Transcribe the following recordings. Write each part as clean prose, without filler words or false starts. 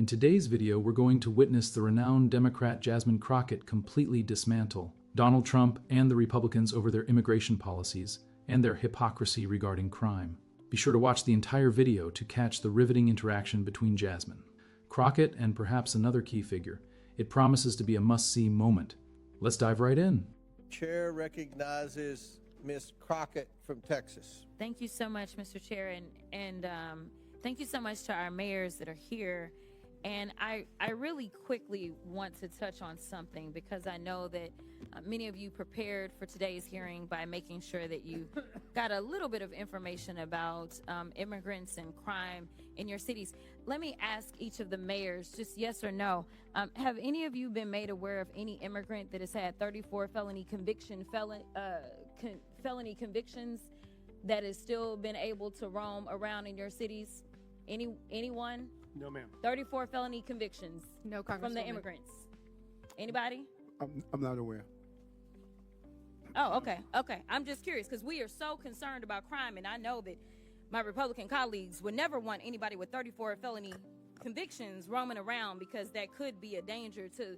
In today's video, we're going to witness the renowned Democrat Jasmine Crockett completely dismantle Donald Trump and the Republicans over their immigration policies and their hypocrisy regarding crime. Be sure to watch the entire video to catch the riveting interaction between Jasmine Crockett and perhaps another key figure. It promises to be a must-see moment. Let's dive right in. Chair recognizes Ms. Crockett from Texas. Thank you so much, Mr. Chair, and thank you so much to our mayors that are here. And I really quickly want to touch on something because I know that many of you prepared for today's hearing by making sure that you got a little bit of information about immigrants and crime in your cities. Let me ask each of the mayors, just yes or no, have any of you been made aware of any immigrant that has had 34 felony convictions that has still been able to roam around in your cities? Anyone? No, ma'am. 34 felony convictions. No, from the immigrants. Anybody? I'm not aware. Oh, okay. I'm just curious because we are so concerned about crime, and I know that my Republican colleagues would never want anybody with 34 felony convictions roaming around because that could be a danger to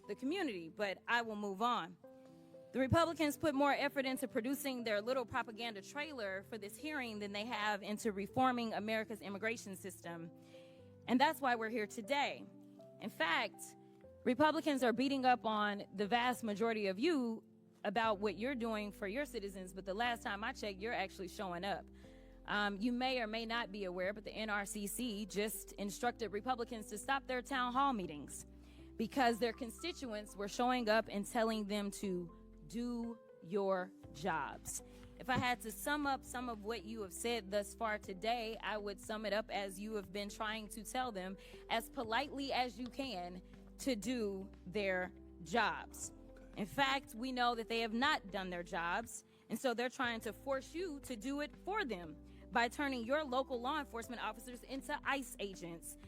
the community, but I will move on. The Republicans put more effort into producing their little propaganda trailer for this hearing than they have into reforming America's immigration system. And that's why we're here today. In fact, Republicans are beating up on the vast majority of you about what you're doing for your citizens, but the last time I checked, you're actually showing up. You may or may not be aware, but the NRCC just instructed Republicans to stop their town hall meetings because their constituents were showing up and telling them to do your jobs. If I had to sum up some of what you have said thus far today, I would sum it up as you have been trying to tell them as politely as you can to do their jobs. In fact, we know that they have not done their jobs, and so they're trying to force you to do it for them by turning your local law enforcement officers into ICE agents.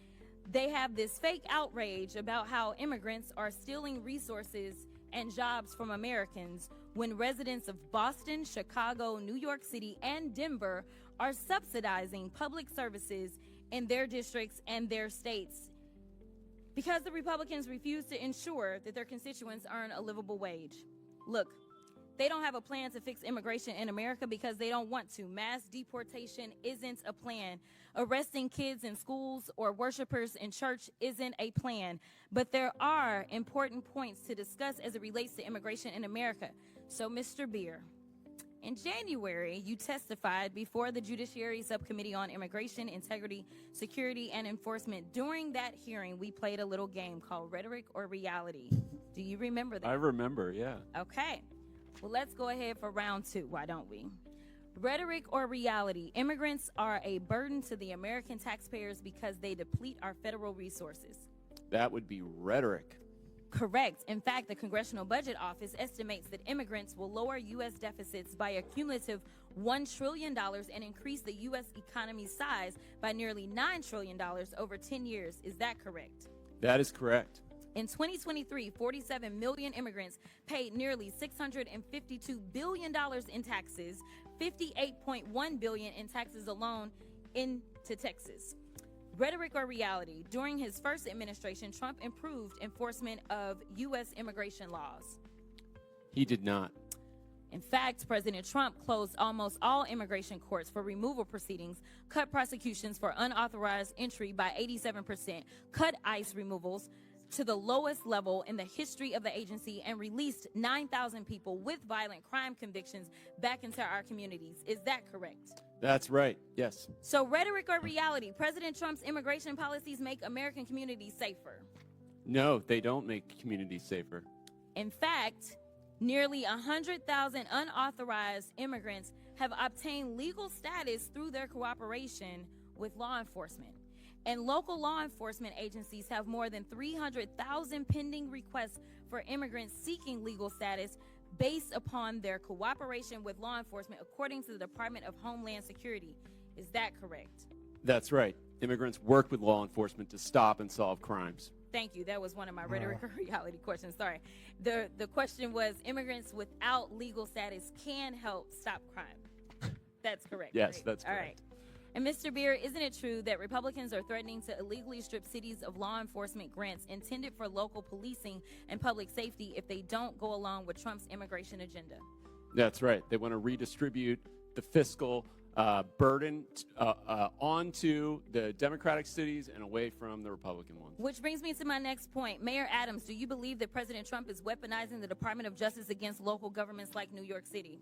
They have this fake outrage about how immigrants are stealing resources and jobs from Americans when residents of Boston, Chicago, New York City, and Denver are subsidizing public services in their districts and their states because the Republicans refuse to ensure that their constituents earn a livable wage. Look, they don't have a plan to fix immigration in America because they don't want to. Mass deportation isn't a plan. Arresting kids in schools or worshipers in church isn't a plan. But there are important points to discuss as it relates to immigration in America. So, Mr. Beer, in January, you testified before the Judiciary Subcommittee on Immigration, Integrity, Security, and Enforcement. During that hearing, we played a little game called Rhetoric or Reality. Do you remember that? I remember, yeah. Okay. Well, let's go ahead for round two. Why don't we? Rhetoric or reality? Immigrants are a burden to the American taxpayers because they deplete our federal resources. That would be rhetoric. Correct. In fact, the Congressional Budget Office estimates that immigrants will lower U.S. deficits by a cumulative $1 trillion and increase the U.S. economy's size by nearly $9 trillion over 10 years. Is that correct? That is correct. In 2023, 47 million immigrants paid nearly $652 billion in taxes, $58.1 billion in taxes alone into Texas. Rhetoric or reality? During his first administration, Trump improved enforcement of U.S. immigration laws. He did not. In fact, President Trump closed almost all immigration courts for removal proceedings, cut prosecutions for unauthorized entry by 87%, cut ICE removals to the lowest level in the history of the agency, and released 9,000 people with violent crime convictions back into our communities. Is that correct? That's right, yes. So rhetoric or reality? President Trump's immigration policies make American communities safer. No, they don't make communities safer. In fact, nearly 100,000 unauthorized immigrants have obtained legal status through their cooperation with law enforcement. And local law enforcement agencies have more than 300,000 pending requests for immigrants seeking legal status based upon their cooperation with law enforcement, according to the Department of Homeland Security. Is that correct? That's right. Immigrants work with law enforcement to stop and solve crimes. Thank you. That was one of my rhetoric or reality questions. Sorry. The question was immigrants without legal status can help stop crime. That's correct. Yes, right? that's correct. All right. And Mr. Beer, isn't it true that Republicans are threatening to illegally strip cities of law enforcement grants intended for local policing and public safety if they don't go along with Trump's immigration agenda? That's right. They want to redistribute the fiscal burden onto the Democratic cities and away from the Republican ones. Which brings me to my next point. Mayor Adams, do you believe that President Trump is weaponizing the Department of Justice against local governments like New York City?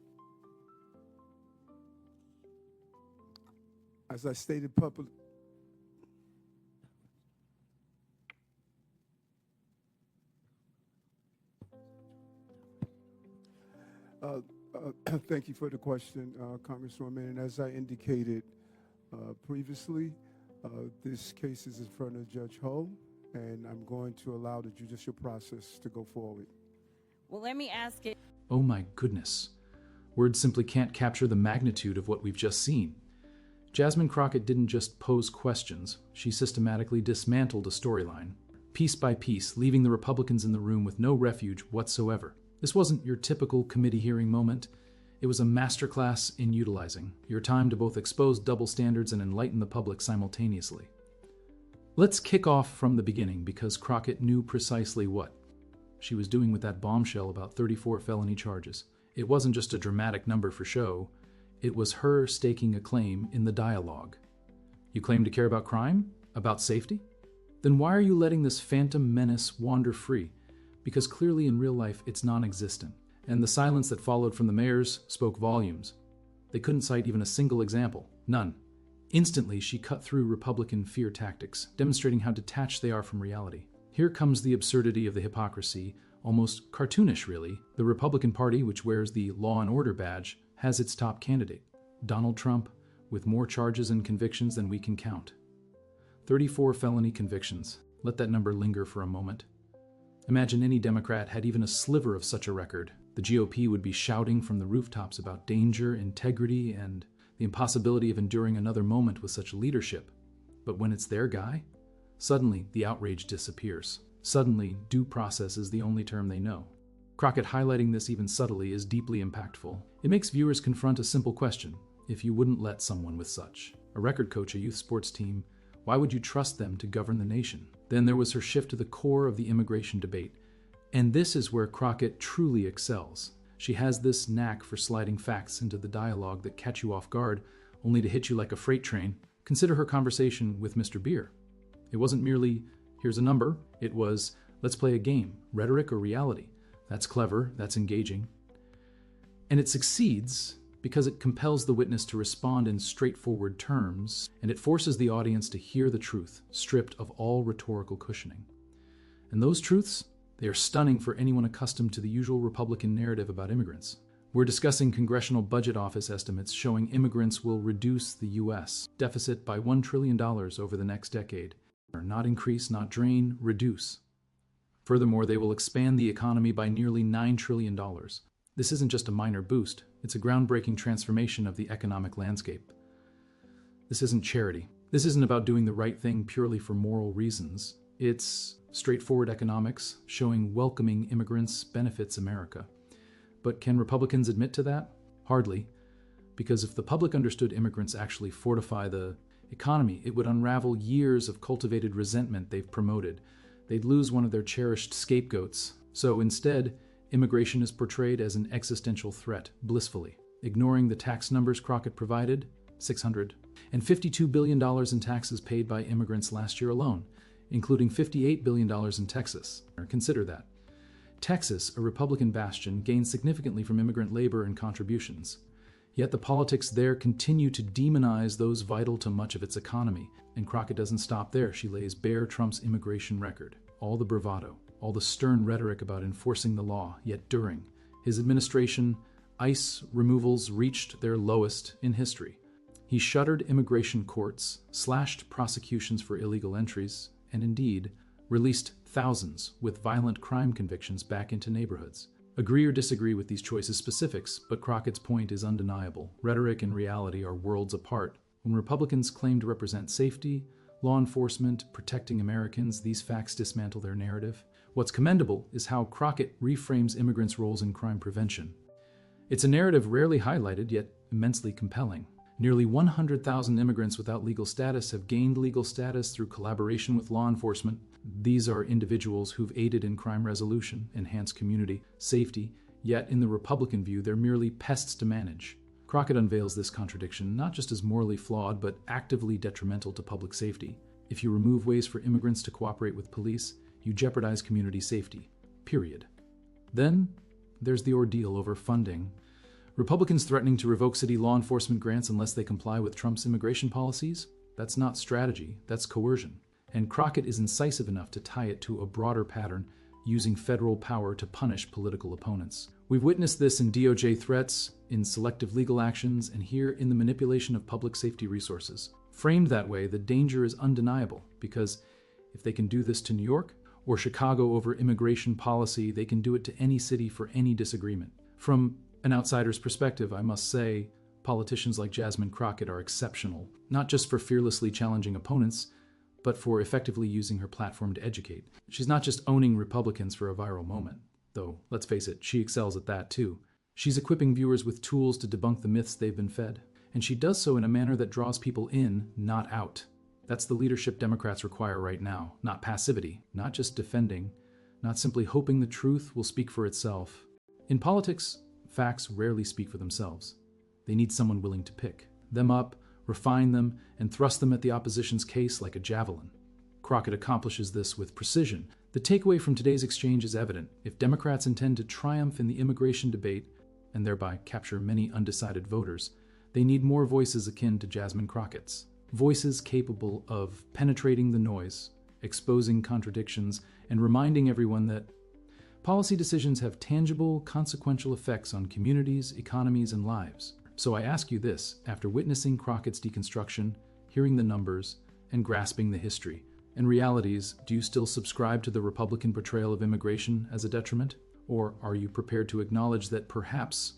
As I stated publicly, thank you for the question, Congresswoman. And as I indicated previously, this case is in front of Judge Ho, and I'm going to allow the judicial process to go forward. Well, let me ask it. Oh my goodness. Words simply can't capture the magnitude of what we've just seen. Jasmine Crockett didn't just pose questions, she systematically dismantled a storyline, piece by piece, leaving the Republicans in the room with no refuge whatsoever. This wasn't your typical committee hearing moment. It was a masterclass in utilizing your time to both expose double standards and enlighten the public simultaneously. Let's kick off from the beginning, because Crockett knew precisely what she was doing with that bombshell about 34 felony charges. It wasn't just a dramatic number for show. It was her staking a claim in the dialogue. You claim to care about crime? About safety? Then why are you letting this phantom menace wander free? Because clearly in real life it's non-existent. And the silence that followed from the mayors spoke volumes. They couldn't cite even a single example. None. Instantly, she cut through Republican fear tactics, demonstrating how detached they are from reality. Here comes the absurdity of the hypocrisy, almost cartoonish really. The Republican Party, which wears the law and order badge, has its top candidate, Donald Trump, with more charges and convictions than we can count. 34 felony convictions. Let that number linger for a moment. Imagine any Democrat had even a sliver of such a record. The GOP would be shouting from the rooftops about danger, integrity, and the impossibility of enduring another moment with such leadership. But when it's their guy, suddenly the outrage disappears. Suddenly, due process is the only term they know. Crockett highlighting this even subtly is deeply impactful. It makes viewers confront a simple question. If you wouldn't let someone with such a record coach a youth sports team, why would you trust them to govern the nation? Then there was her shift to the core of the immigration debate. And this is where Crockett truly excels. She has this knack for sliding facts into the dialogue that catch you off guard, only to hit you like a freight train. Consider her conversation with Mr. Beer. It wasn't merely, here's a number. It was, let's play a game, rhetoric or reality. That's clever, that's engaging. And it succeeds because it compels the witness to respond in straightforward terms, and it forces the audience to hear the truth, stripped of all rhetorical cushioning. And those truths, they are stunning for anyone accustomed to the usual Republican narrative about immigrants. We're discussing Congressional Budget Office estimates showing immigrants will reduce the U.S. deficit by $1 trillion over the next decade. Not increase, not drain, reduce. Furthermore, they will expand the economy by nearly $9 trillion. This isn't just a minor boost, it's a groundbreaking transformation of the economic landscape. This isn't charity. This isn't about doing the right thing purely for moral reasons. It's straightforward economics showing welcoming immigrants benefits America. But can Republicans admit to that? Hardly. Because if the public understood immigrants actually fortify the economy, it would unravel years of cultivated resentment they've promoted. They'd lose one of their cherished scapegoats. So instead, immigration is portrayed as an existential threat, blissfully. Ignoring the tax numbers Crockett provided, $600, and $52 billion in taxes paid by immigrants last year alone, including $58 billion in Texas. Consider that. Texas, a Republican bastion, gained significantly from immigrant labor and contributions. Yet the politics there continue to demonize those vital to much of its economy. And Crockett doesn't stop there. She lays bare Trump's immigration record. All the bravado, all the stern rhetoric about enforcing the law. Yet during his administration, ICE removals reached their lowest in history. He shuttered immigration courts, slashed prosecutions for illegal entries, and indeed, released thousands with violent crime convictions back into neighborhoods. Agree or disagree with these choices' specifics, but Crockett's point is undeniable. Rhetoric and reality are worlds apart. When Republicans claim to represent safety, law enforcement, protecting Americans, these facts dismantle their narrative. What's commendable is how Crockett reframes immigrants' roles in crime prevention. It's a narrative rarely highlighted, yet immensely compelling. Nearly 100,000 immigrants without legal status have gained legal status through collaboration with law enforcement. These are individuals who've aided in crime resolution, enhanced community safety, yet in the Republican view, they're merely pests to manage. Crockett unveils this contradiction not just as morally flawed, but actively detrimental to public safety. If you remove ways for immigrants to cooperate with police, you jeopardize community safety. Period. Then, there's the ordeal over funding. Republicans threatening to revoke city law enforcement grants unless they comply with Trump's immigration policies? That's not strategy, that's coercion. And Crockett is incisive enough to tie it to a broader pattern, using federal power to punish political opponents. We've witnessed this in DOJ threats, in selective legal actions, and here in the manipulation of public safety resources. Framed that way, the danger is undeniable, because if they can do this to New York or Chicago over immigration policy, they can do it to any city for any disagreement. From an outsider's perspective, I must say, politicians like Jasmine Crockett are exceptional, not just for fearlessly challenging opponents, but for effectively using her platform to educate. She's not just owning Republicans for a viral moment, though, let's face it, she excels at that too. She's equipping viewers with tools to debunk the myths they've been fed, and she does so in a manner that draws people in, not out. That's the leadership Democrats require right now, not passivity, not just defending, not simply hoping the truth will speak for itself. In politics, facts rarely speak for themselves. They need someone willing to pick them up, refine them, and thrust them at the opposition's case like a javelin. Crockett accomplishes this with precision. The takeaway from today's exchange is evident. If Democrats intend to triumph in the immigration debate, and thereby capture many undecided voters, they need more voices akin to Jasmine Crockett's. Voices capable of penetrating the noise, exposing contradictions, and reminding everyone that policy decisions have tangible, consequential effects on communities, economies, and lives. So I ask you this, after witnessing Crockett's deconstruction, hearing the numbers, and grasping the history and realities, do you still subscribe to the Republican portrayal of immigration as a detriment? Or are you prepared to acknowledge that perhaps,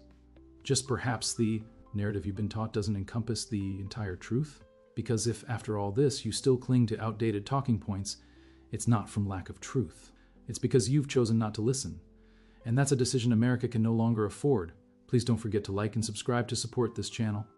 just perhaps, the narrative you've been taught doesn't encompass the entire truth? Because if, after all this, you still cling to outdated talking points, it's not from lack of truth. It's because you've chosen not to listen. And that's a decision America can no longer afford. Please don't forget to like and subscribe to support this channel.